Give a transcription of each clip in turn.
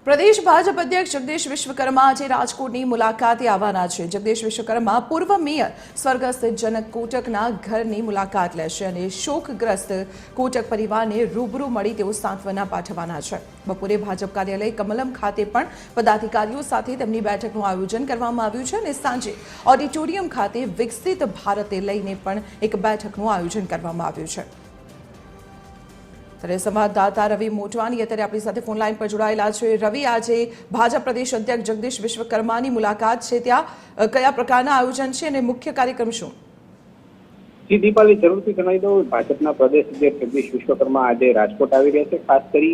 પ્રદેશ ભાજપ અધ્યક્ષ જગદીશ વિશ્વકર્મા આજે રાજકોટની મુલાકાતે આવવાના છે। જગદીશ વિશ્વકર્મા પૂર્વ મેયર સ્વર્ગસ્થ જનક કોટકના ઘરની મુલાકાત લેશે અને શોકગ્રસ્ત કોટક પરિવારને રૂબરૂ મળી તેઓ સાંત્વના પાઠવવાના છે। બપોરે ભાજપ કાર્યાલય કમલમ ખાતે પણ પદાધિકારીઓ સાથે તેમની બેઠકનું આયોજન કરવામાં આવ્યું છે અને સાંજે ઓડિટોરિયમ ખાતે વિકસિત ભારતે લઈને પણ એક બેઠકનું આયોજન કરવામાં આવ્યું છે। संवाददाता रवि मोटवानी अत्यारे अपनी साथे फोन लाइन पर जोड़ायेला छे। रवि, આજે भाजप प्रदेश अध्यक्ष जगदीश विश्वकर्मानी मुलाकात छे, त्यां कया प्रकारना आयोजन छे अने मुख्य कार्यक्रम शुं? जी दीपाली, जरूरथी जणावी दઉં, भाजपना प्रदेश अध्यक्ष जगदीश विश्वकर्मा આજે રાજકોટ આવી રહ્યા છે। ખાસ કરી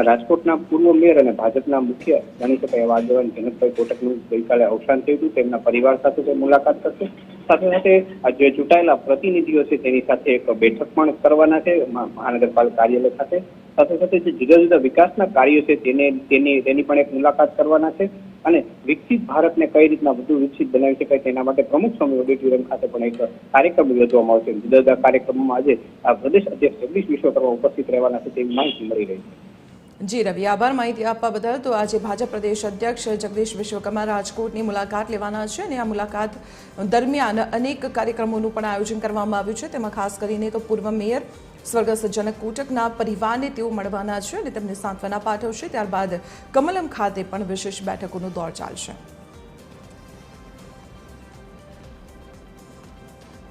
રાજકોટના પૂર્વ મેયર અને ભાજપના મુખ્ય ગણી શકાય એવા આગેવાન જનકભાઈ કોટકનું ગઈકાલે અવસાન થયું હતું। તેમના પરિવાર સાથે તે મુલાકાત કરશે। સાથે સાથે જે ચૂંટાયેલા પ્રતિનિધિઓ છે તેની સાથે એક બેઠક પણ કરવાના છે મહાનગરપાલિકા કાર્યાલય ખાતે। સાથે સાથે જે જુદા જુદા વિકાસના કાર્યો છે તેની પણ એક મુલાકાત કરવાના છે અને વિકસિત ભારતને કઈ રીતના વધુ વિકસિત બનાવી શકાય તેના માટે પ્રમુખ સ્વામી ઓડિટોરિયમ ખાતે પણ એક કાર્યક્રમ યોજવામાં આવશે। જુદા જુદા કાર્યક્રમોમાં આજે પ્રદેશ અધ્યક્ષ જગદીશ વિશ્વકર્મા ઉપસ્થિત રહેવાના છે તેવી માહિતી મળી રહી છે। जी रवि, आभार माहिती आपवा बदल। तो आज भाजप प्रदेश अध्यक्ष जगदीश विश्वकर्मा राजकोटनी मुलाकात लेवाना छे अने आ मुलाकात दरमियान अनेक कार्यक्रमोनुं पण आयोजन करवामां આવ્યું છે। તેમાં ખાસ કરીને તો પૂર્વ મેયર સ્વર્ગસ્થ જનક કોટકના પરિવારને તેઓ મળવાના છે અને તેમને સાંત્વના પાઠવશે। ત્યારબાદ કમલમ ખાતે પણ વિશેષ બેઠકોનો દોર ચાલશે।